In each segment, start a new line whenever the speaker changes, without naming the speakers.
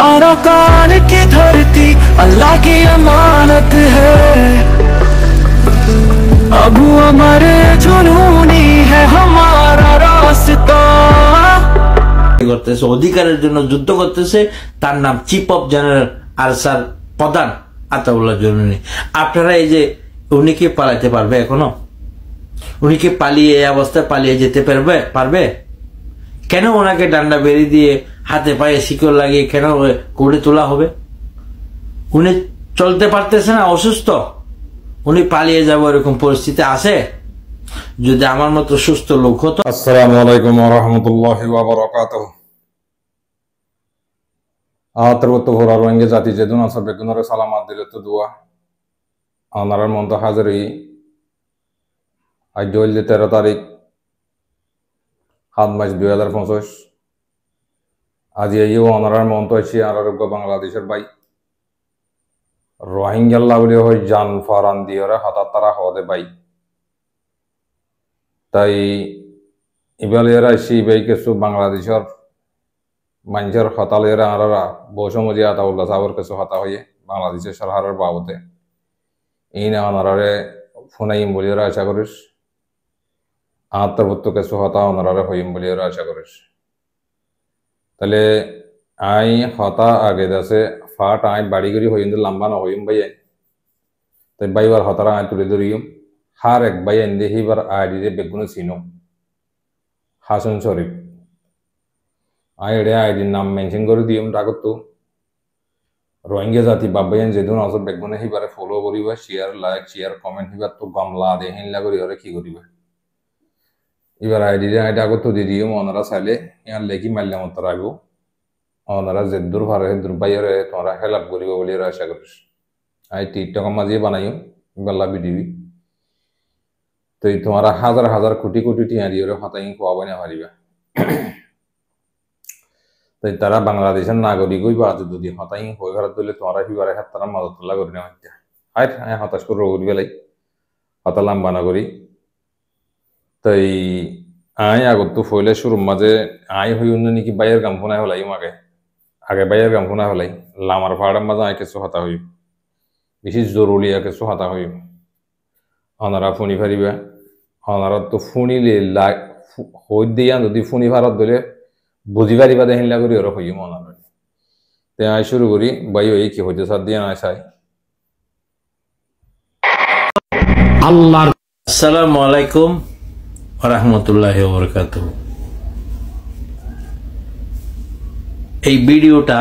Arakan की धरती अल्लाह की अमानत है। अबू अमर जुनूनी है हमारा रास्ता।
করতেছে অধিকারের জন্য যুদ্ধ করতেছে। তার নাম চিফ অফ জেনারেল আরসার প্রধান আতাউল্লাহ জুনুনি। আপনারা এই যে উনি কি পালাতে পারবে? এখনো উনি কি পালিয়ে এই অবস্থায় পালিয়ে যেতে পারবে? কেন ওনাকে ডান্ডা বেরি দিয়ে হাতে পায়ে শিকল লাগিয়ে কেন কোর্টে তোলা হবে? উনি চলতে পারতেছে না, অসুস্থ, উনি পালিয়ে যাবো এরকম পরিস্থিতি আছে? যদি আমার মতো সুস্থ লোক হতো।
আসসালামু আলাইকুম ওয়া রাহমাতুল্লাহি ওয়া বারাকাতুহু। আতরবত ভরা রোহিঙ্গা জাতি যেদিন আসর বেগুনরে সালামাত দিলে তো দোয়া আনারার মন্ত হাজারি আজ হইল 13 তারিখ 7 মাস 2025। আজ এই আনারার মন্ত আছি আরব বাংলাদেশের ভাই রোহিঙ্গা লাউলি হই জান ফারান দিয়রা হাতা তারা হদে ভাই। তাই ইবালিয়ারা সেই কিছু বাংলাদেশের মানুষের হতালেরা আনারা বৌসমজি আতাউল্লাহ সাহর কিছু হতা হয়ে বাংলাদেশের সরকারের বাবদে এই না আনারে ফোনাইম বলিয়ারা আশা করিস আত্মভুক্ত কিছু হতা আনারে হইম বলিয়ারা আশা করিস। তাহলে আই হতা আগে দাসে ফাট আই বাড়ি করি হইম লম্বা না হইম ভাই। তাই বাইবার হতারা আই তুলে ধরিম হার এক ভাই এনে হিবার আইডি বেগুন চিনো হাসন শরীফ আইডে আইডির নাম মেনশন করে দিম। ডাকতো রোহিঙ্গা জাতি বাবাইন যেদিন আসর বেগুনে হিবারে ফলো করিবা, শেয়ার লাইক শেয়ার কমেন্ট হিবার তো গামলা দে হিনলা করি হরে কি করিবা। এবার আইডি আইডা আগত দি দিম। ওনারা চাইলে ইয়ার লেখি মারলে মতো রাখবো। ওনারা যে দূর ভারে দূর বাইরে তোমরা হেল্প করিব বলে আশা করিস। আই টিকটক মাঝে বানাইম বেলা ভিডিও। তো তোমরা হাজার হাজার কোটি কোটি টিয়া দিয়ে হতাই খোয়াবো না পারিবা। তাই তারা বাংলাদেশের নাগরিক হইবা যদি হতাই হয়ে ঘর দিলে তোমরা হিবারে হাত তারা মদতলা করি না হত্যা হাই আয় হতাশ করে রোগ বেলাই হতা লাম্বা না করি। তাই আয় আগত তো ফইলে শুরুর মাঝে আয় হই অন্য নাকি বাইয়ের গাম ফোনায় হলাই আগে বাইয়ের গাম ফোনায় হলাই লামার ভাড়ার মাঝে আয় কিছু হতা হইব, বেশি জরুরি কিছু হতা হইব। ওনারা ফোনি ফারিবা। ওনারা তো ফোনিলে হই দিয়া যদি ফোনি ভাড়াত দিলে বুঝি পারিবা দেখিলা করি ওরা হইম ওনারা। তে আয় শুরু করি বাই ওই কি হইতে সার দিয়ে না চাই।
আল্লাহ আসসালামু আলাইকুম ওয়া রাহমাতুল্লাহি ওয়া বারাকাতুহু। এই ভিডিওটা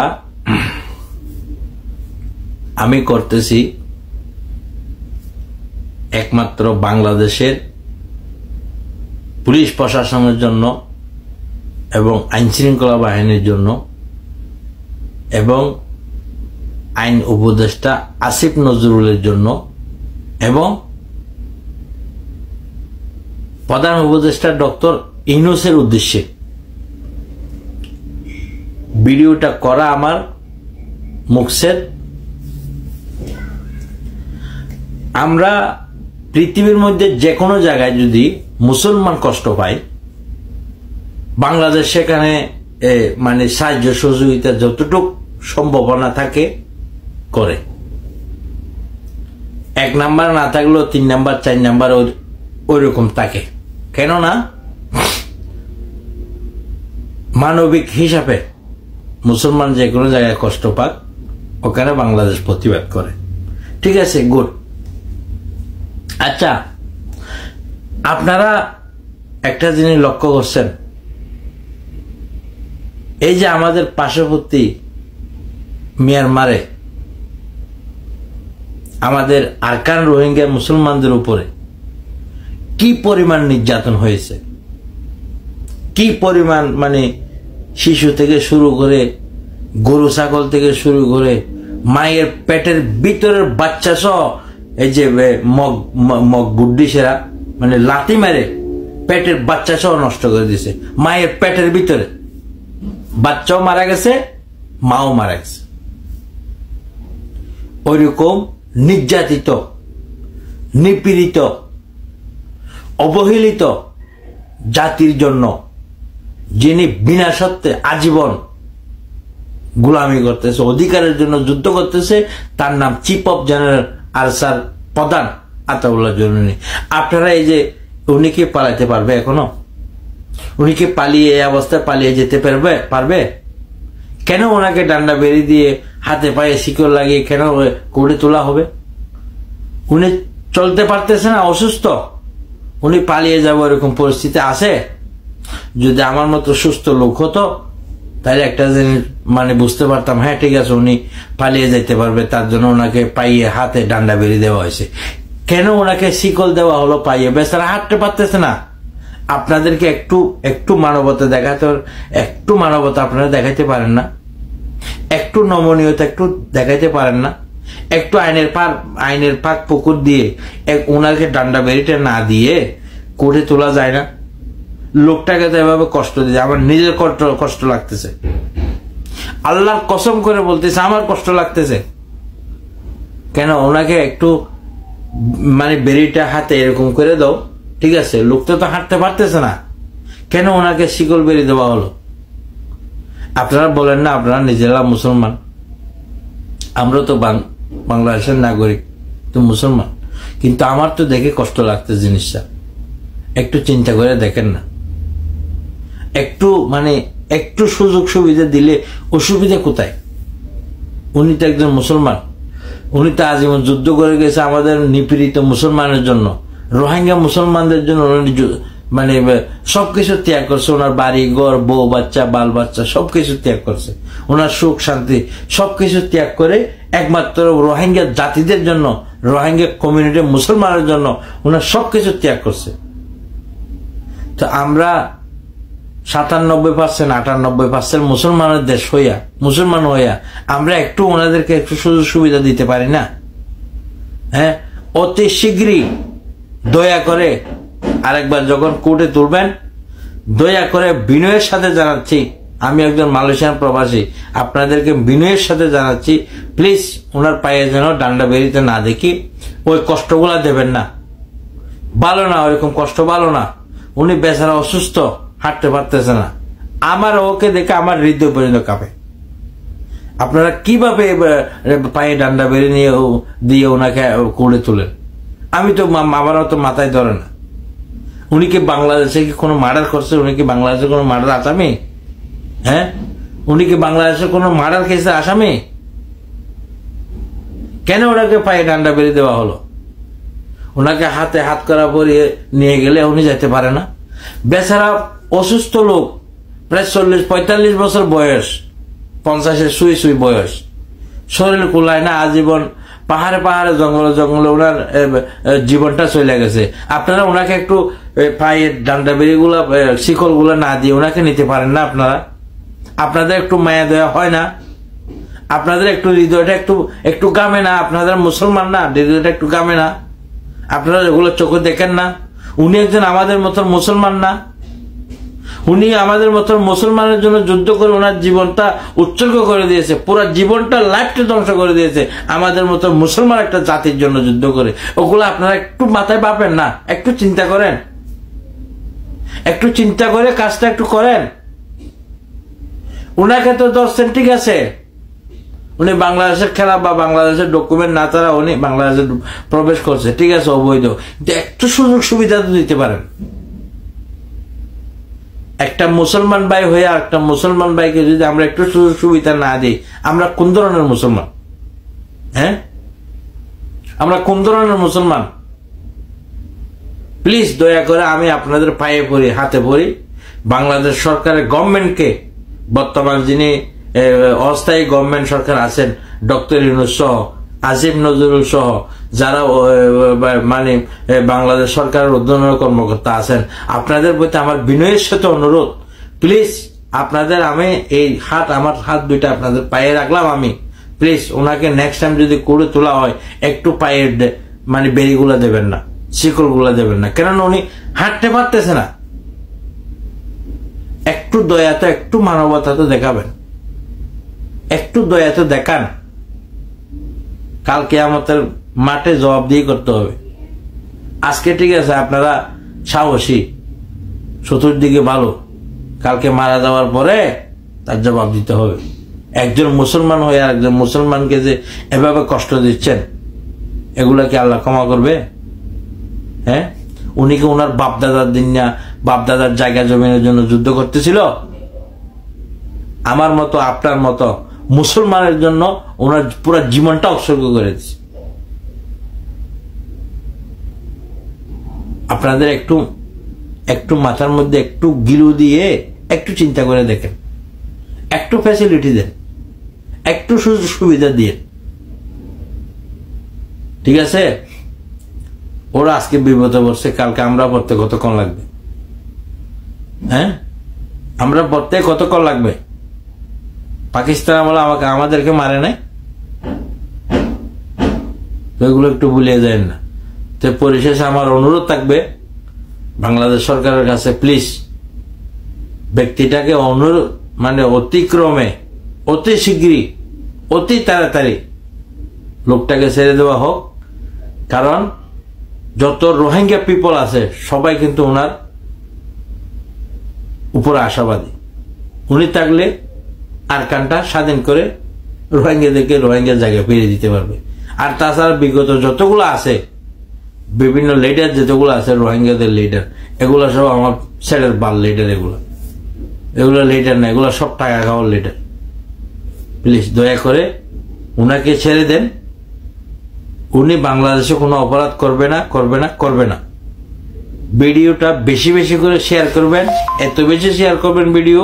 আমি করতেছি একমাত্র বাংলাদেশের পুলিশ প্রশাসনের জন্য এবং আইন শৃঙ্খলা বাহিনীর জন্য এবং আইন উপদেষ্টা আসিফ নজরুলের জন্য এবং প্রধান উপদেষ্টা ডক্টর ইউনূসের উদ্দেশ্যে ভিডিওটা করা আমার মুকসেদ। আমরা পৃথিবীর মধ্যে যে কোনো জায়গায় যদি মুসলমান কষ্ট পায় বাংলাদেশ সেখানে মানে সাহায্য সহযোগিতা যতটুক সম্ভাবনা থাকে করে। 1 নাম্বার না থাকলেও 3 নাম্বার 4 নাম্বার ওই রকম থাকে। কেননা মানবিক হিসাবে মুসলমান যে কোনো জায়গায় কষ্ট পাক ওখানে বাংলাদেশ প্রতিবাদ করে। ঠিক আছে, গুড। আচ্ছা, আপনারা একটা জিনিস লক্ষ্য করছেন, এই যে আমাদের পার্শ্ববর্তী মিয়ানমারে আমাদের আরকান রোহিঙ্গা মুসলমানদের উপরে কি পরিমাণ নির্যাতন হয়েছে, কি পরিমাণ মানে শিশু থেকে শুরু করে গরু ছাগল থেকে শুরু করে মায়ের পেটের ভিতরের বাচ্চা সহ এই যে মগ বুদ্ধি সেরা মানে লাথি মেরে পেটের বাচ্চা সহ নষ্ট করে দিছে। মায়ের পেটের ভিতরে বাচ্চাও মারা গেছে, মাও মারা গেছে। ওইরকম নির্যাতিত, নিপীড়িত, অবহেলিত জাতির জন্য যিনি বিনা সত্ত্বে আজীবন গোলামি করতেছে, অধিকারের জন্য যুদ্ধ করতেছে, তার নাম চিফ অফ জেনারেল আরসার প্রধান আতাউল্লাহ জরুরি। আপনারা এই যে উনি কি পালাতে পারবে এখনো? উনি কি পালিয়ে এই অবস্থায় পালিয়ে যেতে পারবে? কেন ওনাকে ডান্ডা বেরিয়ে দিয়ে হাতে পায়ে শিকল লাগিয়ে কেন কোর্টে তোলা হবে? উনি চলতে পারতেছে না, অসুস্থ, উনি পালিয়ে যাবো এরকম পরিস্থিতি আছে? যদি আমার মতো সুস্থ লোক হতো তাহলে একটা জিনিস মানে বুঝতে পারতাম, হ্যাঁ ঠিক আছে উনি পালিয়ে যেতে পারবে, তার জন্য ওনাকে পাইয়ে হাতে ডান্ডা বেরিয়ে দেওয়া হয়েছে। কেন ওনাকে শিকল দেওয়া হলো পাইয়ে? বেচারা হাঁটতে পারতেছে না। আপনাদেরকে একটু মানবতা দেখাতে, একটু মানবতা আপনারা দেখাইতে পারেন না? একটু নমনীয়তা একটু দেখাইতে পারেন না? একটু আইনের পাক পুকুর দিয়ে ওনাকে ডান্ডা বেরিটা না দিয়ে কোর্টে তোলা যায় না? লোকটাকে তো এভাবে কষ্ট দিচ্ছে, আমার নিজের কষ্ট লাগতেছে, আল্লাহর কসম করে বলতেছে আমার কষ্ট লাগতেছে। কেন ওনাকে একটু মানে বেরিটা হাতে এরকম করে দাও, ঠিক আছে, লোকটা তো হাঁটতে পারতেছে না, কেন ওনাকে শিকল বেরিয়ে দেওয়া হলো? আপনারা বলেন না আপনারা নিজেরা মুসলমান, আমরা তো বাংলাদেশের নাগরিক, তো মুসলমান, কিন্তু আমার তো দেখে কষ্ট লাগছে জিনিসটা। একটু চিন্তা করে দেখেন না, একটু সুযোগ সুবিধা দিলে অসুবিধা কোথায়? উনি তো একজন মুসলমান, উনি তো আজীবন যুদ্ধ করে গেছে আমাদের নিপীড়িত মুসলমানের জন্য, রোহিঙ্গা মুসলমানদের জন্য মানে সবকিছু ত্যাগ করছে। ওনার বাড়ি ঘর, বউ বাচ্চা, বাল বাচ্চা সবকিছু ত্যাগ করছে, ওনার সুখ শান্তি সবকিছু ত্যাগ করে একমাত্র রোহিঙ্গা জাতিদের জন্য, রোহিঙ্গা কমিউনিটি মুসলমানের জন্য ওনার সবকিছু ত্যাগ করছে। তো আমরা 97% 98% মুসলমানের দেশ হইয়া, মুসলমান হইয়া আমরা একটু ওনাদেরকে একটু সুযোগ সুবিধা দিতে পারি না? হ্যাঁ, অতি শীঘ্রই দয়া করে আরেকবার যখন কোর্টে তুলবেন, দয়া করে বিনয়ের সাথে জানাচ্ছি, আমি একজন মালয়েশিয়ান প্রবাসী, আপনাদেরকে বিনয়ের সাথে জানাচ্ছি, প্লিজ ওনার পায়ে যেন ডান্ডা বেরিতে না দেখি, ওই কষ্টগুলা দেবেন না, ভালো না, ওইরকম কষ্ট ভালো না। উনি বেচারা অসুস্থ, হাঁটতে পারতেছে না, আমার ওকে দেখে আমার হৃদয় পর্যন্ত কাঁপে। আপনারা কিভাবে পায়ে ডান্ডা বেরিয়ে নিয়ে দিয়ে ওনাকে কোর্টে তুলেন? আমি তো আমারও তো মাথায় ধরে না। উনি কি বাংলাদেশে কি কোনো মার্ডার করছে? উনি কি বাংলাদেশে কোনো মার্ডার আসামি? হ্যাঁ, উনি কি বাংলাদেশে কোনো মার্ডার কেসে আসামি? কেন ওনাকে পায়ে ডান্ডা বেরিয়ে দেওয়া হলো? ওনাকে হাতে হাত করা পরিয়ে নিয়ে গেলে উনি যেতে পারে না? বেচারা অসুস্থ লোক, প্রায় 40-45 বছর বয়স, 50-এর সুই বয়স, শরীর কুলায় না, আজীবন পাহাড়ে পাহাড়ে জঙ্গলে ওনার জীবনটা চলে গেছে। আপনারা ওনাকে একটু পায়ের ডান্ডা বেরিগুলা শিকল গুলা না দিয়ে ওনাকে নিতে পারেন না? আপনাদের একটু মায়া দেওয়া হয় না? আপনাদের একটু হৃদয়টা একটু গামে না? আপনাদের মুসলমান না, হৃদয়টা একটু গামে না? আপনারা এগুলো চোখে দেখেন না? উনি একজন আমাদের মতো মুসলমান না? উনি আমাদের মতো মুসলমানের জন্য যুদ্ধ করে ওনার জীবনটা উৎসর্গ করে দিয়েছে, পুরো জীবনটা লাইফটা ধ্বংস করে দিয়েছে আমাদের মতো মুসলমান একটা জাতির জন্য যুদ্ধ করে। ওগুলো আপনারা একটু মাথায় পাবেন না? একটু চিন্তা করেন, একটু চিন্তা করে কাজটা একটু করেন। উনাকে তো ধরছেন, ঠিক আছে, উনি বাংলাদেশের খেলা বা বাংলাদেশের ডকুমেন্ট না তারা উনি বাংলাদেশে প্রবেশ করছে, ঠিক আছে, অবৈধ, কিন্তু একটু সুযোগ সুবিধা তো দিতে পারেন। একটা মুসলমান ভাই হয়ে আর একটা মুসলমান ভাইকে যদি আমরা একটু সুযোগ সুবিধা না দিই, আমরা কোন ধরনের মুসলমান? হ্যাঁ, আমরা কোন ধরনের মুসলমান? প্লিজ দয়া করে আমি আপনাদের পায়ে পড়ি, হাতে পড়ি, বাংলাদেশ সরকারের গভর্নমেন্টকে, বর্তমান যিনি অস্থায়ী গভর্নমেন্ট সরকার আছেন, ডক্টর ইউনূস সহ, আসিফ নজরুল সহ যারা মানে বাংলাদেশ সরকারের ঊর্ধ্বতন কর্মকর্তা আছেন, আপনাদের প্রতি আমার বিনয়ের সাথে অনুরোধ, প্লিজ আপনাদের আমি আমার হাত দুইটা আপনাদের পায়ে রাখলাম, আমি প্লিজ ওনাকে নেক্সট টাইম যদি করে তোলা হয় একটু পায়ের মানে বেরিগুলা দেবেন না, শিকল গুলা দেবেন না, কেননা উনি হাঁটতে পারতেছে না। একটু দয়া তো, একটু মানবতা তো দেখাবেন, একটু দয়া তো দেখান। কাল কিয়ামতের মাঠে জবাবদিহি করতে হবে। আজকে ঠিক আছে আপনারা সাহসী, চতুর্দিকে ভালো, কালকে মারা যাওয়ার পরে তার জবাব দিতে হবে। একজন মুসলমান হয়ে আর একজন মুসলমানকে যে এভাবে কষ্ট দিচ্ছেন, এগুলা কি আল্লাহ ক্ষমা করবে? হ্যাঁ, উনি কি ওনার বাপদাদার দিন না বাপদাদার জায়গা জমিনের জন্য যুদ্ধ করতেছিল? আমার মতো আপনার মতো মুসলমানের জন্য ওনার পুরো জীবনটা উৎসর্গ করে দিচ্ছে। আপনাদের একটু একটু মাথার মধ্যে একটু গিলু দিয়ে একটু চিন্তা করে দেখেন, একটু ফ্যাসিলিটি দেন, একটু সুযোগ সুবিধা দিয়ে, ঠিক আছে? ওরা আজকে বিপদে পড়ছে, কালকে আমরা পড়তে কতক্ষণ লাগবে? হ্যাঁ, আমরা পড়তে কতক্ষণ লাগবে? পাকিস্তান আমলে আমাদেরকে মারে নাই তো, এগুলো একটু ভুলিয়ে যায় না। তো পরিশেষে আমার অনুরোধ থাকবে বাংলাদেশ সরকারের কাছে, প্লিজ ব্যক্তিটাকে মানে অতিক্রমে অতি শীঘ্রই অতি তাড়াতাড়ি লোকটাকে ছেড়ে দেওয়া হোক। কারণ যত রোহিঙ্গা পিপল আছে সবাই কিন্তু ওনার উপরে আশাবাদী। উনি থাকলে আরাকানটা স্বাধীন করে রোহিঙ্গাদেরকে রোহিঙ্গা জায়গায় ফিরিয়ে দিতে পারবে। আর তাছাড়া বিগত যতগুলো আছে বিভিন্ন লিডার যতগুলো আছে রোহিঙ্গাদের লিডার, এগুলো সব আমার ছেলের বাল লিডার। এগুলো লিডার না, এগুলো সব টাকা খাওয়ার লিডার। প্লিজ দয়া করে উনাকে ছেড়ে দেন। উনি বাংলাদেশে কোনো অপরাধ করবে না, করবে না, করবে না। ভিডিওটা বেশি বেশি করে শেয়ার করবেন, এত বেশি শেয়ার করবেন ভিডিও,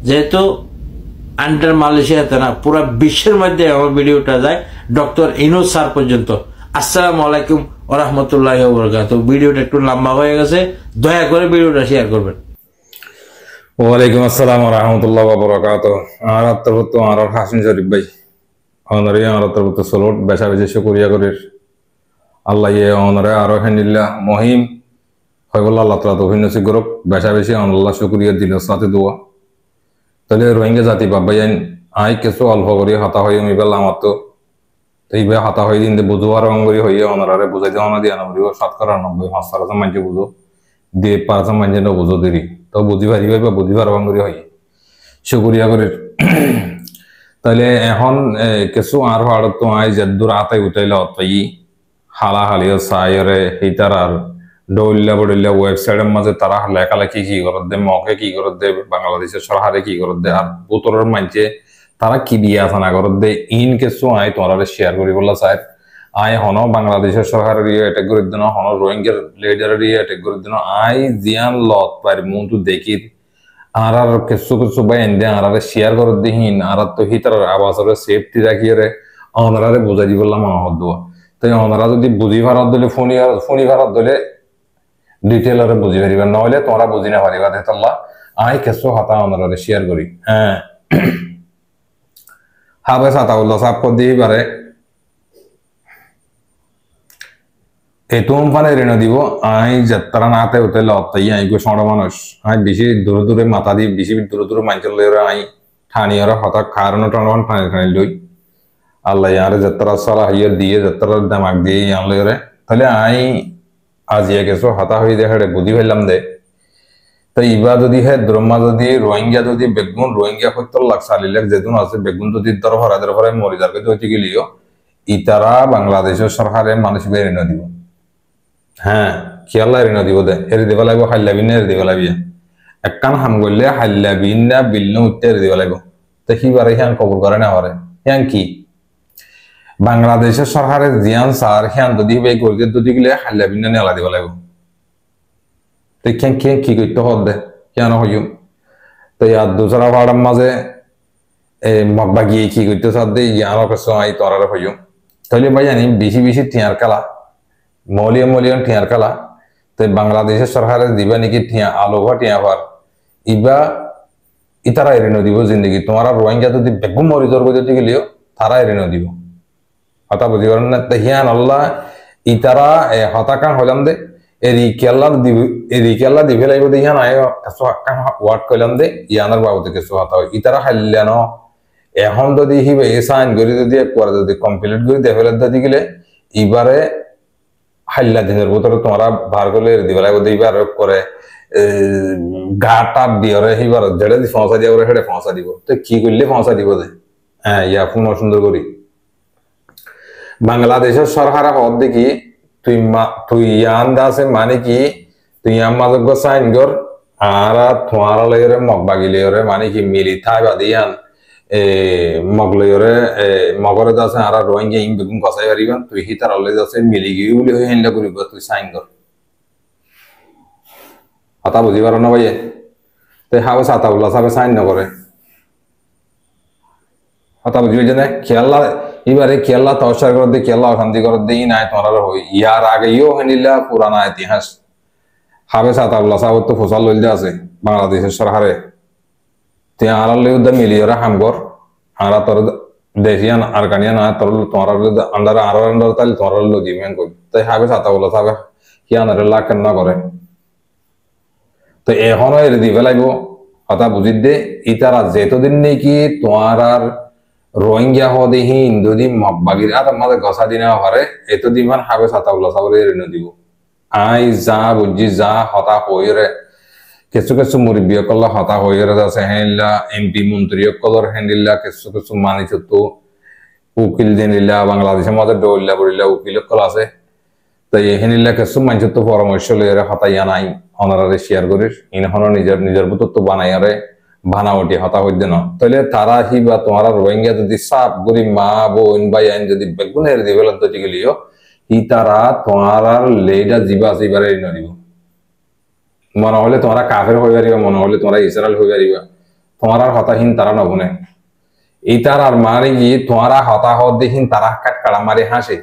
যেহেতু আন্ডার মালয়েশিয়াতে না পুরো বিশ্বের মধ্যে আমার ভিডিওটা যায় ডক্টর ইউনূস স্যার পর্যন্ত। আসসালামু আলাইকুম ওয়া রাহমাতুল্লাহি ওয়া বারাকাতুহু। ভিডিওটা একটু লম্বা হয়ে গেছে, দয়া করে ভিডিওটা শেয়ার করবেন।
ওয়ালাইকুম আসসালাম ওয়া রাহমাতুল্লাহি ওয়া বারাকাতুহু। আর আত্মবত আর হাসিন শরীফ ভাই অনরে আর আত্মবত সলোট বেশা বেশি শুকরিয়া করির আল্লাহ ইয়ে অনরে আরো হানিল্লাহ মহিম হয় বলে আল্লাহ তাআলা তৌফিক নসিব করুক। বেশা বেশি আল্লাহ শুকরিয়া দিল সাথে দোয়া। তাহলে রোহিঙ্গা জাতি বাবাইন আই কিছু অল্প করি হাতা হয়ে মিবেল আমার তো এইভাবে হাতা হয়ে দিন বুঝবার অঙ্গরি হইয়া অনারে বুঝাই দেওয়া না দিয়ে আনবো 97.5% মানছে বুঝো দিয়ে 5% মানছে না বুঝো দেরি তো বুঝি পারিবে বা বুঝিবার অঙ্গরি হই শুকরিয়া করি। তাহলে এখন কিছু আর ভাড়ত তো আই যদ্দুর আতাই উঠাইলে অতই হালাহালিও সাইরে হিতার আর ডৌল্লা বডল্লা ওয়েবসাইটের মাঝে তারা লেখালেখি কি করত দে, মকে কি করত দে, বাংলাদেশের সরকারে কি করত দে, আর উত্তরের মানছে তারা কি দিয়ে আসা না করত দে, ইন কিছু আই তোমার শেয়ার করি বললা চাই। আই হন বাংলাদেশের সরকারের ইয়ে অ্যাটাক করে দিন, হন রোহিঙ্গার লিডারের ইয়ে অ্যাটাক করে দিন। আই জিয়ান লত পারি মন্তু দেখি আর আর কিছু কিছু বা এনে আর শেয়ার করত দিহীন আর তো হিতার আবাসের সেফটি রাখিয়ে রে অনারে বুঝাই দি বললাম আমার দোয়া। তাই ওনারা যদি বুঝি ভারত দিলে ফোনি ভারত দিলে ডিটেলরে বুঝি পারিবা, নহলে তোমরা বুঝি না পারিবা। দেখাল্লাহ আই কিছু হাতা ওনারে শেয়ার করি। হ্যাঁ হাবে সাতাউল্লাহ সাহেব কর দিয়ে পারে এতুম ফানে ঋণ দিব। আই যাত্রা নাতে উঠে লতাই আই গো সড় মানুষ আই বেশি দূরে দূরে মাথা দিয়ে বেশি দূরে দূরে মাঞ্চল আই ঠানি আর হঠাৎ কারণ টান ঠানি ঠানি লই আল্লাহ ইয়ারে যাত্রা সালা হইয়া দিয়ে যাত্রার দামাক দিয়ে আনলে রে। তাহলে আই আজ ইয়ে কিছু হাতা হয়ে দেখে বুঝি পাইলাম দে। তো ইবা যদি হে দ্রম্মা যদি রোহিঙ্গা যদি বেগুন রোহিঙ্গা 70 লাখ 40 লাখ যেদিন আছে বেগুন যদি দর ভরা মরি যার কাছে হইতে গেলিও ইতারা বাংলাদেশের সরকারে মানুষ বের এনে দিব। হ্যাঁ খেয়াল ঋণ দিব দে হেরে দিব লাগবে, হাল্লা বিন হেরে দিব লাগবে। একখান হাম করলে হাল্লা বিন না বিল উঠতে হেরে দিব লাগবে। তো সিবারে হ্যাঁ কবুল করে না হরে হ্যাঁ কি বাংলাদেশের সরকারের জিয়ান সার হ্যাঁ যদি বে করতে যদি গেলে হাল্লা বিন নেলা দিব লাগবে। তো কেন কেন কি করতে হদে কেন হইম তো ইয়ার দুসরা ভাড়ার মাঝে মব্বা গিয়ে কি করতে সাদে ইয়ার কাছে আই তোরারে হইম। তাহলে ভাই জানি বেশি বেশি টিয়ার কালা মলিয়ন টিয়ার কালা তো বাংলাদেশের সরকারের দিবা নাকি টিয়া আলোভা টিয়া ভার ইবা ইতারা ঋণ দিব জিন্দগি। তোমার রোহিঙ্গা যদি বেগুন মরিদর যদি গেলেও তারা ঋণ দিব। হতা বুঝি পারেন না তো হিয়ান আল্লাহ ইতারা হতাকান হইলাম দে এরিকেল্লা দিবে লাগবে দে হিয়ান আয় ওয়ার্ড কইলাম দে ইয়ানার বাবুতে কিছু হতা হয় ইতারা হাইলান এখন যদি হিবে সাইন করে যদি একবার যদি কমপ্লিট করে দেখে যদি গেলে এবারে হাল্লা দিনের ভিতরে তোমরা বার করলে দিব লাগবে এইবার করে গাটা দিয়রে সেইবার যেটা দি ফসা দিয়া করে সেটা ফসা দিব তো কি করলে ফসা দিব যে হ্যাঁ ইয়া ফোন সুন্দর করি বাংলাদেশের সরকার হদ দেখি তুই ইয়ান দাসে মানে কি তুই আমাদের সাইন কর আর তোমার লয়রে মগবাগিলে মানে কি মিলি থাই বাদিয়ান মগলয়রে মগরে দাসে আর রোহিঙ্গা ইং বেগুন কসাই পারিবান তুই হিতার অলয় দাসে মিলি গিয়ে বলে হয়ে হিন্দা করিব তুই সাইন কর কথা বুঝি পারো না ভাইয়ে তো হাবে সাতাবুল্লাহ সাহেব সাইন না করে কথা বুঝি যে না খেয়াল্লা এবারে খেয়াল্লা তহসার করে দিয়ে খেয়াল্লা অশান্তি করে দিয়ে নাই তোমার হই ইয়ার আগেও হেনিলা পুরানা ইতিহাস হাবে সাতাবুল্লাহ সাহেব তো ফসল লইলে আছে বাংলাদেশের সরকারে তুই আড়ালে মিলিয়রা হামগর আরা তোর দেশিয়ান আরকানিয়ান তোর তোমার আন্ডার আর আন্ডার তাহলে তোমার লজিমেন করি তাই হাবে সাতাবুল্লাহ সাহেব হিয়ানারে লাখ কেন করে তো এখনো এর দিবে লাগবো কথা বুঝি দে ইতারা যেতদিন নাকি তোমার আর রোহিঙ্গা হদেহি যদি মগবাগির আর আমাদের গসা দিনে পারে এতদিন মান হাবে সাতাবুল্লাহ সাহেব এনে দিব আই যা বুঝি যা হতা হইরে কিছু কিছু মুরব্বী কল হতা হইরে আছে হেনিলা এমপি মন্ত্রী কলর হেনিলা কিছু কিছু মানি তো উকিল জেনিলা বাংলাদেশের মধ্যে দৌড়িলা বড়িলা উকিল কল আছে তাই হেনিলা কিছু মানুষ তো পরামর্শ লইরে হতাইয়া নাই অনারারে শেয়ার করিস ইনহন নিজের বুতর তো বানাইয়ারে বানাওটি হতা হইতে না তাহলে তারা হি বা তোমার রোহিঙ্গা যদি সাপ গরিব মা বোন ভাই আইন যদি বেগুনের দিবে লদ্দটি গেলিও ই তারা তোমার লেডা জিবা সিবারে নদিব মনে হলে তোমরা কাফের হয়ে পারিবা মনে হলে তোমরা ইসরায়েল হয়ে পারিবা তোমার হতাহীন তারা নবনে এই তার আর মারে গিয়ে তোমারা হতাহত দেখিন তারা কাটকাড়া মারি হাসে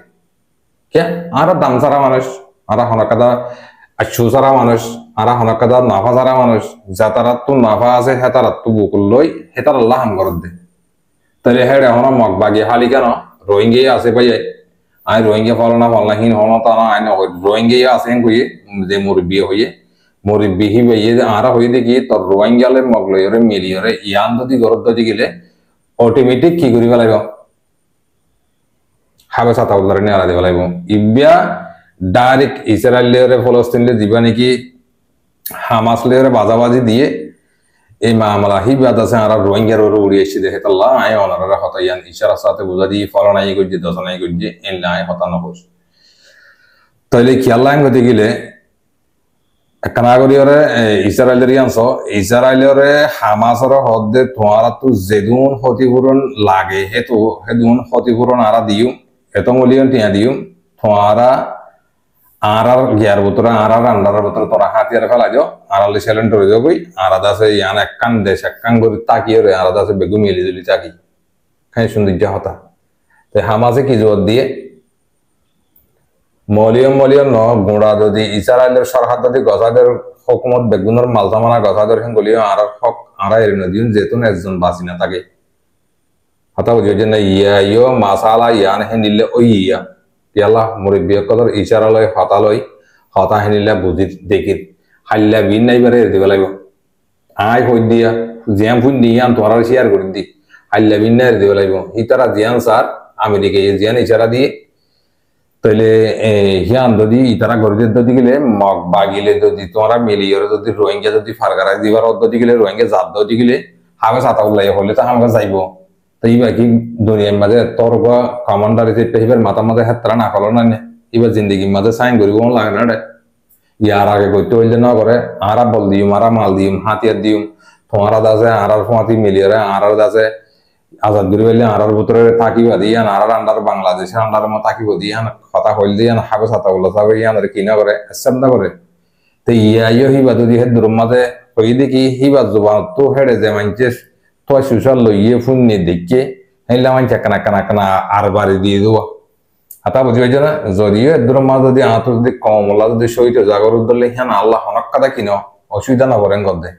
কে আর দাম সারা মানুষ আর হনকাদা আচ্ছু সারা মানুষ আর হনকাদা নাফা সারা মানুষ যাতারাত তো নাফা আছে হেতারাত তো বুকুল লই হেতার আল্লাহ হাম করত দে তাহলে হেড এখন মগবাগি হালি কেন রোহিঙ্গাই আছে ভাই আই রোহিঙ্গা ফলনা ফলনাহীন হন তা না আইন রোহিঙ্গাই আছে কইয়ে যে মুরব্বী হইয়ে মুরব্বী হি ভাইয়ে আর হয়ে দেখি তোর রোহিঙ্গালে মগলয়রে মিলিয়রে ইয়ান যদি গরত যদি গেলে অটোমেটিক কি করিবা লাগিব হাবে সাতাউল্লারে নিয়ে আলাদা লাগিব ইবিয়া ডাইরেক্ট ইসরায়েলের ফলস্তিনলে দিবা নাকি হামাসলের বাজাবাজি দিয়ে এই মামলা হিবাদ আছে আর রোহিঙ্গার ওর উড়িয়ে এসে দেখে তাল্লাহ আয় অনারা হতাইয়ান ইশারার সাথে বোঝা দিয়ে ফলনাই করছে দশনাই করছে এন আয় হতানো হোস তাইলে খেয়াল্লাইন গতি গেলে কানাগরিয়রে ইসরায়েলের অংশ ইসরায়েলের হামাসর হদ্দে তোমারা তো যেদুন ক্ষতিপূরণ লাগে হেতু সেদুন ক্ষতিপূরণ আরা দিও এত মূল্য টিয়া দিও তোমারা আর গিয়ার বোতরে আর আন্ডারের বোতরে তোরা হাতিয়ার ফেলাই যাও আড়ালে স্যালেন্ট করে যাও কই আর আছে ইয়ান একখান দেশ একখান করে তাকিয়ে রে আর আছে বেগু মিলি জুলি তাকি খাই সৌন্দর্য হতা তাই হামাসে কি জোর দিয়ে মলিয়ম ন গুঁড়া যদি ইসরায়েলের সরকার যদি গজাদের হকুমত বেগুনের মালতামানা গজাদের হেন গলিও আর হক আর এর নদীন যেতুন একজন বাঁচি না থাকে হতা বুঝিও যে না ইয়া ইয় মাসালা ইয়ান হেন নিলে ওই ইয়া ইয়ালা মুরব্বী কলর ইশারালয় হতালয় হতা হেনিলা বুঝি দেখি হাল্লা বিন নাইবারে দিব লাগিব আই হই দিয়া জিয়াম ফুন দিয়ান তোরা শেয়ার করে দি হাল্লা বিন নাই দিব লাগিব ইতারা জিয়ান স্যার আমেরিকা জিয়ান ইশারা দিয়ে তাহলে হিয়ান যদি ইতারা গরিব যদি গেলে মগ বাগিলে যদি তোমরা মিলিয়রে যদি রোহিঙ্গা যদি ফারগারা দিবার যদি গেলে রোহিঙ্গা জাত যদি গেলে হাবে সাতাউল্লাই হলে তো আমাকে যাইব তাই বাকি দুনিয়ার মাঝে তোর কমান্ডার এবার মাথার মাঝে হাতরা না করলো না এবার জিন্দগির মাঝে সাইন করিব লাগে না রে ইয়ার আগে করতে হইলে না করে আরা বল দিম আরা মাল দিম হাতিয়ার দিম তোমার দাসে আরার ফাঁতি মিলিয়ে আরার দাসে আজাদ করি বললে আরার ভিতরে থাকিবা দিয়ান আরার আন্ডার বাংলাদেশের আন্ডার মতো থাকিব দিয়ান কথা হইল দিয়ান হাবে সাতাউল্লাহ সাহেব ইয়ান কিনা করে অ্যাকসেপ্ট না করে তো ইয়াইও হিবা যদি হেদ দূর মাঝে হই দেখি হিবা জবান তো হেডে যে মানছে তো সুশাল লইয়ে ফোন নিয়ে দেখে হেলা মানছে কানা কানা কানা আর বাড়ি দিয়ে দেবো হাতা বুঝি পাইছে না যদিও এর দূর মাঝে যদি আত যদি কম ওলা যদি সহিত জাগর উদ্দলে হিয়ান আল্লাহ হনক কাদা কিনো অসুবিধা না করেন গদ্দে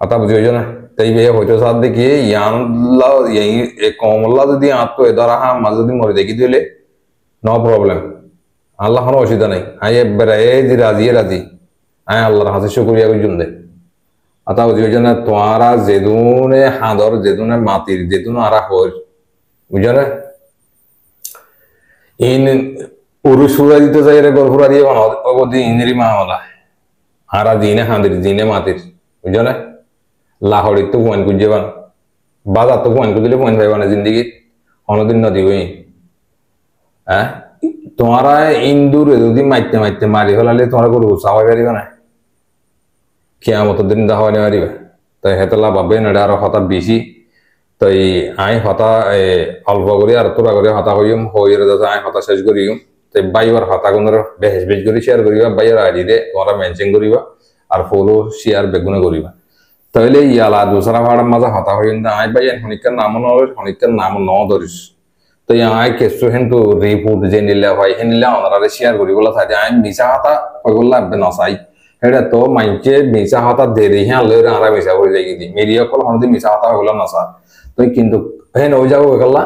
হাতা বুঝি পাইছে না তাই ভাইয়া হয়তো সাথ দেখি ইয়ানলা কমল্লা যদি আত্ম এদারা হা মাঝে যদি মরে দেখি দিলে নো প্রবলেম আল্লাহ কোনো অসুবিধা নাই আই একবারে যে রাজি আয় আল্লাহর হাতে শুকরিয়া করছুন দে আতা বুঝি পাইছে না তোরা যেদুনে হাঁদর যেদুনে মাতির যেদুন আরা হর বুঝছো না ইন উরু সুরা দিতে চাই রে গরফুরা দিয়ে অবধি ইংরি মা হলা হারা জিনে হাঁদির জিনে মাতির বুঝছো না লাহড়ির তো পয়েন্ট খুঁজে পান বাজার তো পয়েন্ট খুঁজলে পয়েন্ট পাইবা না জিন্দিগি কোনোদিন নদী হই হ্যাঁ তোমারা ইন্দুরে যদি মারতে মারতে মারি ফেলালে তোমরা গরু চাওয়াই পারিবে না কেয়ামতের দিন দাওয়াই মারিবে তাই হেতলা ভাববে না আরো হতা বেশি তাই আই হতা অল্প করে আর তোরা করে হতা হইম হইরে যাতে আই হতা শেষ করিম তাই বাইবার হতা কোন বেশ বেশ করে শেয়ার করিবা বাইর আইডি দে তোমরা মেনশন করিবা আর ফলো শেয়ার বেগুনে করিবা তাহলে ইয়ালা দুসরা ভাড়ার মাঝে হতা হইম না আই বাইন হনিকার নাম নয় হনিকার নাম ন ধরিস তো আই কেসু হেন্তু রিপোর্ট যে নিলে হয় হে নিলে ওনারা শেয়ার করিবলা থাকে আই মিছা হতা কইবলা আবে নসাই হেডা তো মাইকে মিছা হতা দেরি হ্যাঁ লইরা আরা মিছা করে যাই দি মিডিয়া কল হনদি মিছা হতা হইলা নসা তো কিন্তু হেন ওই যাও গেলা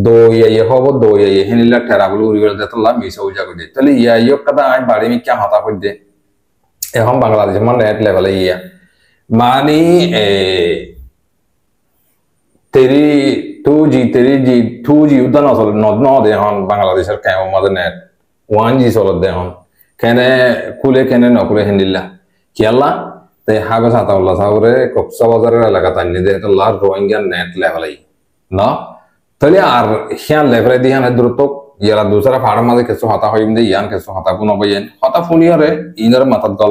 দই ইয়ে হবো দই ইয়ে হেনিলা ঠেরাগুলো উড়িবেলা যেতলা মিছা ওই যাগো দে তাহলে ইয়া ইয়ক কথা আই বাড়ি মি কে হতা কই দে এখন বাংলাদেশ মানে নেট লেভেলে ইয়া মানে তেরি 2G উদান আসলে নদ নদ এখন বাংলাদেশের কেমন মাঝে নেট 1G চলত দে এখন কেনে খুলে কেনে নকুলে হেন্দিল্লা কিয়াল্লা তাই হাগজ হাতাউল্লা সাহরে কক্সবাজারের এলাকা তাইনি দে তাল্লা রোহিঙ্গা নেট লেভেলাই না তাহলে আর হিয়ান লেভেলে দিয়ে হানে দ্রুত ইয়ারা দুসরা ফাড়ার মাঝে কিছু হতা হইম দে ইয়ান কিছু হতা পুনো বইয়েন হতা ফুনিয়ারে ইনার মাথাত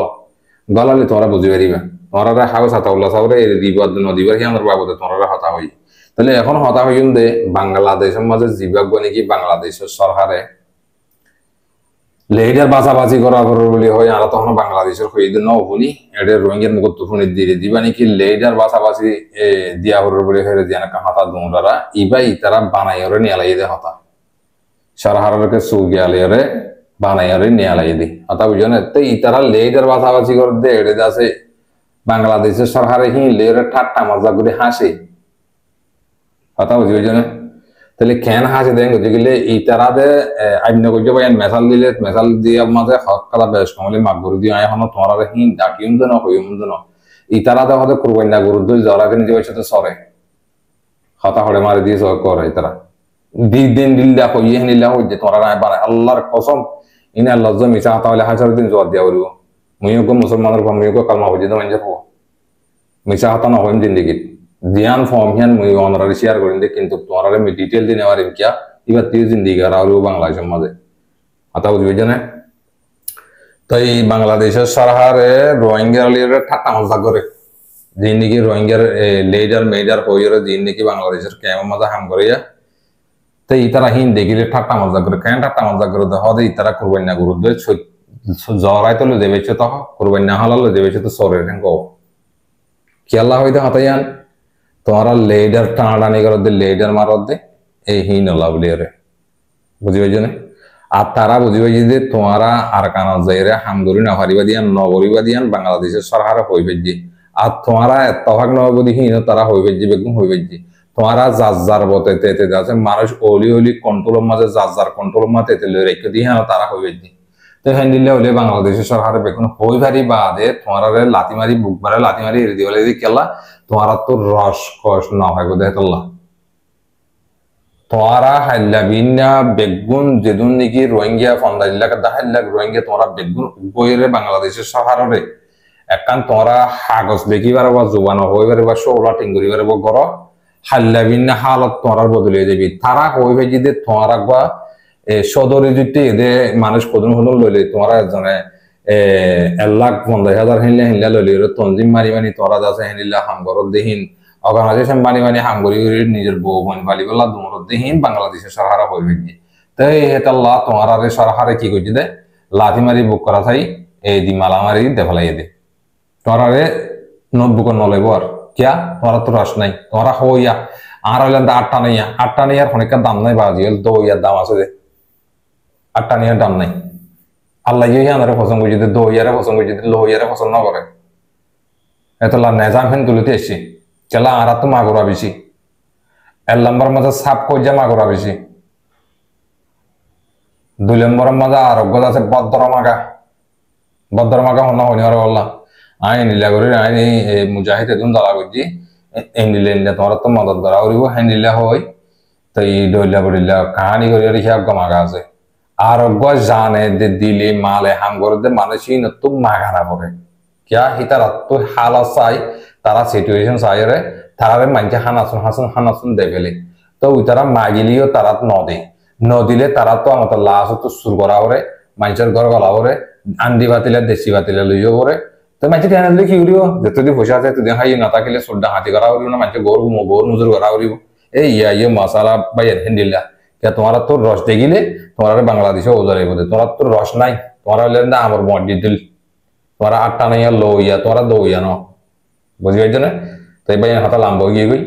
গলালে তোমরা বুঝি পারিবা তোমরা হাগজ হাতাউল্লা সাহরে দিবার নদীবার হিয়ানের বাবদে তোমরা হতা হই তাহলে এখন হতা হইম দে বাংলাদেশের মাঝে জীবাগ্য নাকি বাংলাদেশের সরকারে লেডার বাছাবাছি করা বলে হয় আর তখন বাংলাদেশের হয়ে দিন শুনি এটা রোহিঙ্গার মুখ তো শুনি দিয়ে দিবা নাকি লেডার বাছাবাছি দিয়া হর বলে হয়ে দিয়া না হাতা দৌড়ারা ইবাই তারা বানাইরে নিয়ালাই দে হতা সারাহারকে সুগিয়ালে বানাইরে নিয়ালাই দি হতা বুঝো না তো ইতারা লেডার বাছাবাছি করে দে এটা আছে বাংলাদেশের সরকারে হি লেডার ঠাট্টা মজা করে হাসে হতা বুঝো না তাহলে কেন হাসে দেন গেলে ইতারাদে আইন গজে বাইন মেসাল দিলে মেসাল দিয়ে মাঝে হক কালা বেশ কমলে মাগ গরু দিয়ে এখন তোমার হিন ডাকিম দেন হইম দেন ইতারাদে হতে করবেন না গরু দুই জরাকে নিজে সাথে সরে হতা হড়ে মারি দিয়ে সব করে ইতারা দিন দিল্লা হইয়ে নিলা হই যে তোমরা নাই বানায় আল্লাহর কসম ইনা লজ্জা মিছা হতা হলে হাজার দিন জবাব দিয়া করিব মুইও মুসলমানের মুইও কালমা হইতে দেন যাবো মিছা হতা না হইম জিন্দিগিত ধ্যান ফর্ম হিয়ান মুই অনরারে শেয়ার করিন দে কিন্তু তোমরা আমি ডিটেইল দিনে পারিম কিয়া এবার তিন জিন্দিগি আর বাংলাদেশের মাঝে আতা বুঝবি জানে তাই বাংলাদেশের সরকারে রোহিঙ্গা লিয়ে ঠাট্টা মজা করে যে নাকি রোহিঙ্গার লেডার মেডার হইরে যে নাকি বাংলাদেশের কেমন মজা হাম করে তাই ইতারা হিন দেখিলে ঠাট্টা মজা করে কেন ঠাট্টা মজা করে হদে ইতারা করবেন না গুরুত্ব জরাই তো দেবেছে তো করবেন না হলালো দেবেছে তো সরে গো কি আল্লাহ হইতে হাতাইয়ান তোমরা লেডার টানাটানি করে দে লেডার মারত দে এই হিন লাভলিয়ারে বুঝি পাইছো না আর তারা বুঝি পাইছি যে তোমরা আর কানা যাইরে হামদুরি না হারিবা দিয়ান নগরিবা দিয়ান বাংলাদেশের সরকারে হই পাইছি আর তোমরা এতভাগ নগরি হিন তারা হই পাইছি বেগুন হই পাইছি তোমরা যার বতে তেতে আছে মানুষ অলি কন্ট্রোলের মাঝে যার কন্ট্রোলের মাঝে তেতে লই রেখে দিয়ে তারা হই পাইছি তো হ্যান্ডিলে হলে বাংলাদেশের সরকারে বেগুন হই ভারি বাদে তোমরা লাথি মারি বুক মারে লাথি মারি এড়ে দিয়ে দি কেলা তোমরা তো রস কষ না হয় বোধ হয় তোমরা হাইলা বিনা বেগুন যেদিন নাকি রোহিঙ্গা ফন্দাইলাকে দাহাইলাক রোহিঙ্গা তোমরা বেগুন বইরে বাংলাদেশের শহরে একান তোমরা কাগজ দেখিবার বা জোবানো হইবারে বা শোলা টিঙ্গুরিবারে বা ঘর হাইলা বিনা হালত তোমরা বদলে যাবি তারা হইবে যদি তোমরা বা সদরে যদি এদের মানুষ কদম হলো লইলে তোমরা একজনে 1,50,000 হিনলা লইলে তঞ্জিম মারি মানি তোরা আছে হিনলা হামগরত দেহিন অর্গানাইজেশন মানি হামগরি নিজের বউ বোন বালি বলা দুমরত দেহিন বাংলাদেশের সরকার হইবে জি তাই হেতাল্লাহ তোমরা সরকারে কি কইছে দে লাথি মারি বুক করা চাই এই দি মালা মারি দেফলাই দে তোমরা নোটবুক নলইব আর কিয়া তোমরা তো রস নাই তোমরা হইয়া আর হইলেন 8টা নেই আর অনেক দাম নাই বাজি হল 2,000 দাম আছে দে 8টা নেই দাম নাই আল্লাহ ইয়ারে পছন্দ করে যদি 2,000 পছন্দ করে যদি 2,000 পছন্দ না করে এতলা নেজাম হেন তুলিতে এসছি চেলা আর তো মাগুরা বেশি 1 নম্বর মাঝে সাপ কইজা মাগুরা বেশি 2 নম্বরের মাঝে আরোগ্য আছে বদ্রমাগা হন হনি আর বললাম আইন নীলা করে আইন মুজাহিদ এদুন দালা করছি এন্ডিলে তোমার তো মদত ধরা করিব হ্যান্ডিলা হয় তো এই ডইলা বলিলা কাহানি করে রেখে মাগা আছে আরোগ্য জানে দিলে মালে হাম করে দে মানুষই নতুন মাগানা পড়ে কিয়া হিতারা তো হালা চাই তারা সিচুয়েশন চাইরে তারারে মানছে হানাসুন দেবেলে তো ওই তারা মাগিলিও তারা নদিলে তারা তো আমার লাশ তো সুর করা ওরে মানুষের ঘর গলা ওরে আন্দি বাতিলে দেশি বাতিলে লইও ওরে তো মানুষ ধ্যান দিলে কি উড়িব যেতদিন পয়সা আছে তুই হাই না থাকিলে সোডা হাতি করা উড়িব না মানুষের গরু মুজুর করা উড়িব এই ইয়ে মশালা বা হেন্দিল্লা তোমার তো রস দেখিলে তোমার বাংলাদেশে ওজারে বোধ তোমার তো রস নাই তোমার হলে না আমার মসজিদ দিল তোমার আটটা নাই লো ইয়া তোমার দৌ ইয়া ন বুঝি পাইছো না তাই ভাই হাতা লাম্ব গিয়ে গই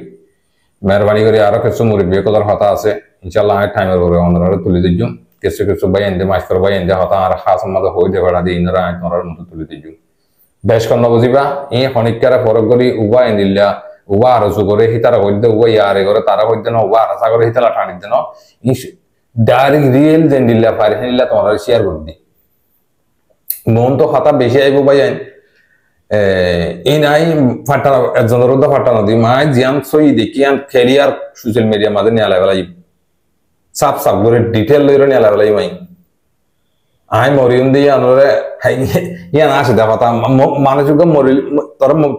মেহরবানি করে আরো কিছু মুরব্বী কলার হাতা আছে ইনশাল্লাহ আমি টাইমের করে অন্যরা তুলে দিচ্ছ কিছু ভাই এনতে মাস করে ভাই এনতে হাতা আর খাস মাঝে হই দে ভাড়া দিয়ে ইন্দ্রা আমি তোমার মতো তুলে দিচ্ছ বেশ কন্ন বুঝিবা ই খনিকারা ফরক করি উবা এনিল্লা উবা আরসু করে হিতারা হইতে উবা ইয়ারে করে তারা হইতে না উবা আরসা করে হিতালা টানি দেন ডাইরেক্ট রিয়েল যে নিল্লা পারে নিল্লা তোমার শেয়ার করে দি মন তো খাতা বেশি আইব ভাই এই নাই ফাটা একজনের মধ্যে ফাটা নদী মায় জিয়ান সই দেখি আন খেলিয়ার সোশ্যাল মিডিয়া মাঝে নিয়ে আলাই সাপ করে ডিটেল লইরে নিয়ে আলাই মাই আই মরিয়ম দিয়ে আনরে ইয়ান আসে দেখা মানুষকে মরি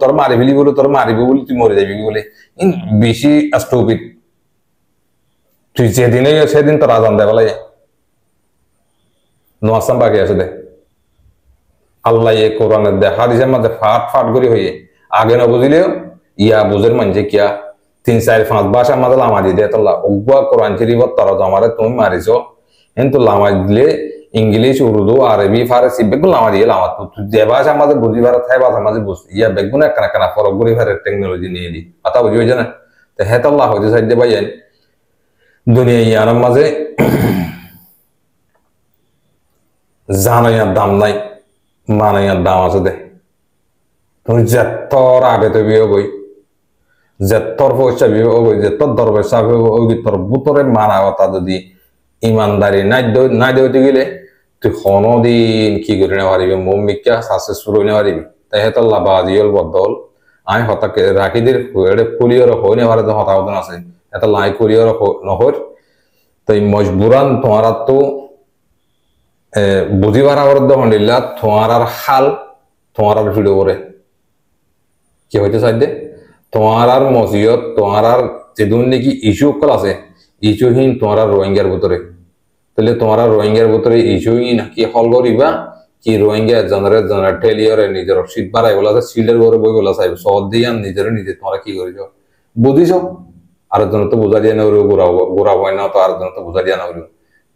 তোর মারি ফেলি বলে তোর মারিব বলে তুই মরে যাবি বলে বেশি স্টুপিড তুই যেদিনে সেদিন তোর আজান দেবেলাই নোয়াসাম বাকি আছে দে আল্লাহ এ কোরআনের দেখা দিছে মাঝে ফাট করে হইয়ে আগে না বুঝিলেও ইয়া বুঝের মানছে কিয়া 3-4-5 ভাষা মাঝে লামা দিয়ে দেয় তোল্লা অগুয়া কোরআন শরীফ তারা তো আমার তুমি মারিছ কিন্তু লামা দিলে ইংলিশ উর্দু আরবি ফারসি বেগুন লামা দিয়ে লামা যে ভাষা মাঝে বুঝি ভাড়া থাই ভাষা মাঝে বুঝ ইয়া বেগুন একখানা ফরক করে ভারে টেকনোলজি নিয়ে দি কথা বুঝি হয়েছে না তো হে তো আল্লাহ হইতে সাইড ভাই দুনিয়া ইয়ার মাঝে জানাইয়ার দাম নাই মানাইয়ার দাম আছে দে তুমি যেতর আগে তো বিয়ে বই যেতর পয়সা বিয়ে বই যেতর দর পয়সা ওই তোর বুতরে মানা কথা যদি ইমানদারি নাই দইতে গেলে তুই দিন কি করে নেওয়া পারিবি মমিকা সাকসেসফুল হয়ে নেওয়া পারিবি তাই হেতর লাভাজিল বদল আমি হতাকে রাখিদের কুলিয়র হয়ে নেওয়ার হতাহত আছে এত লাই কুলিয়র নহর তাই মজবুরান তোমার তো বুঝিবার আবদ্ধ হন্ডিল্লা তোমার আর হাল তোমার আর ভিডিও করে কি হইতে চাইদে তোমার আর মসজিদ তোমার আর যেদিন নাকি ইস্যু কল আছে ইস্যুহীন তোমার আর রোহিঙ্গার ভিতরে তাহলে তোমার আর রোহিঙ্গার ভিতরে ইস্যুহীন কি হল করিবা কি রোহিঙ্গা জেনারেল ঠেলিয়রে নিজের শীত বাড়াই বলা সিলের ঘরে বই বলা চাইবে সহজ দিয়ে নিজের নিজে তোমরা কি করিছ বুঝিছ আর জন তো বুঝা দিয়ে না গোড়া হয় না তো আর জন তো বুঝা দিয়ে না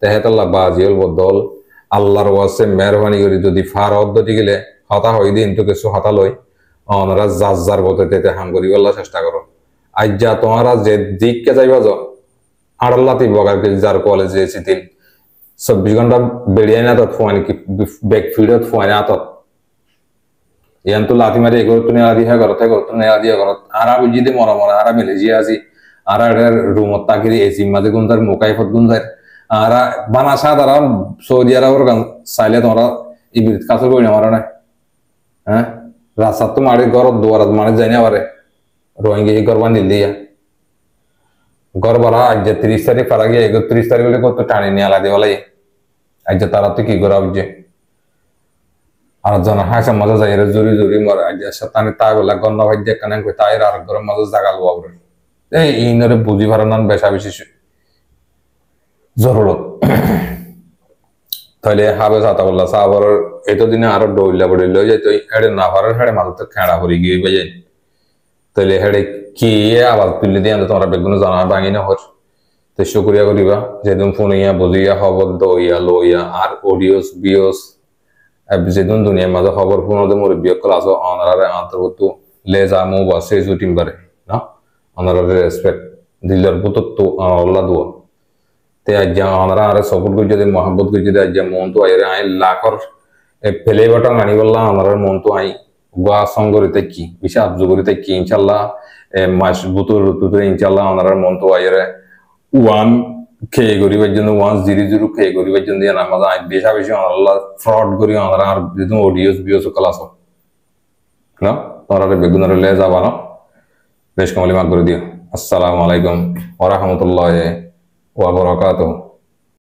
তেহেতাল্লাহ বাজিল বদল আল্লাহর ওয়াসে মেহরবানি করি যদি ফার অদ্দতি গেলে হতা হই দিন তো কিছু হতা লই ওনারা যার বলতে তেতে হাম করি আল্লাহ চেষ্টা করো আজ যা তোমারা যে দিককে যাইবা যাও আড়াল্লাতি বগার কে যার কলেজে এসেছিল 24 ঘন্টা বেরিয়ে না তো ফোন কি ব্যাক ফিডত ফোন আত ইয়ান তো লাতি মারি এগো তো নেলা দিয়া করতে করতে নেলা দিয়া করত আরা বুঝি দে মরা আরা মিলে জি আসি আরা রুমত তাকিরি এসি মাঝে গুন্দার মুকাইফত গুন্দার আরা বানা সাধারণ সৌদি আরবের চাইলে তোমরা ইবিরিত কাছে করি না মারা না হ্যাঁ রাস্তা তো মারি ঘর দুয়ার মানে যাই না পারে রোহিঙ্গা ঘর বান্ধি দিয়া ঘর বাড়া আজ 30 তারিখ পারা গিয়ে 31 তারিখ হলে কত টানি নিয়ে আলাদা বলাই আজ তারা তো কি করা বুঝছে আর জন হাসা মজা যাই জুরি মরে আজ সাতানি তাই বলা গণ্য ভাই যে কানে কই তাই আর ঘরের মজা জাগাল বাবরে এই ইনরে বুঝি ভারানান বেশা বেশি জরুরত তাহলে হাবে সাতা বললা সাবর এত দিনে আরো ডইলা বড়িল যাই তো হেড়ে না পারার হেড়ে মাল তো খেড়া হরি গিয়ে বাজে তাহলে হেড়ে কি আওয়াজ তুলে দিয়ে তোমরা বেগুন জানা ভাঙি না হর তো শুক্রিয়া করিবা যেদিন ফোন ইয়া বুঝিয়া খবর দইয়া লইয়া আর অডিওস বিওস যেদিন দুনিয়ার মাঝে খবর ফোন মোর বিয়কল আসো অনারে আন্তর্গত লে যামু বা সেই জুটিম পারে না অনারে রেসপেক্ট দিলার পুতো তো আল্লাহ দুয়া তে আজ আমরা আরে সাপোর্ট করি যদি মহব্বত করি যদি আজ মন তো আইরে আই লাখর পেলে বাটন আনি বললাম আমার মন তো আই গোয়া সঙ্গরিতে কি বিশা আবজুগরিতে কি ইনশাআল্লাহ মাস বুতুর ঋতুতে ইনশাআল্লাহ আমার মন তো আইরে ওয়ান খেয়ে গরিবের জন্য 100 খেয়ে গরিবের জন্য আমাদের আই বেশা বেশি আল্লাহ ফ্রড করি আমরা আর যদি অডিওস বিওস ক্লাস না তোরা বেগুনের লে যাবা না বেশ কমলি মাগ করে দিও আসসালামু আলাইকুম ওয়া রাহমাতুল্লাহি ওয়া বারাকাতুহু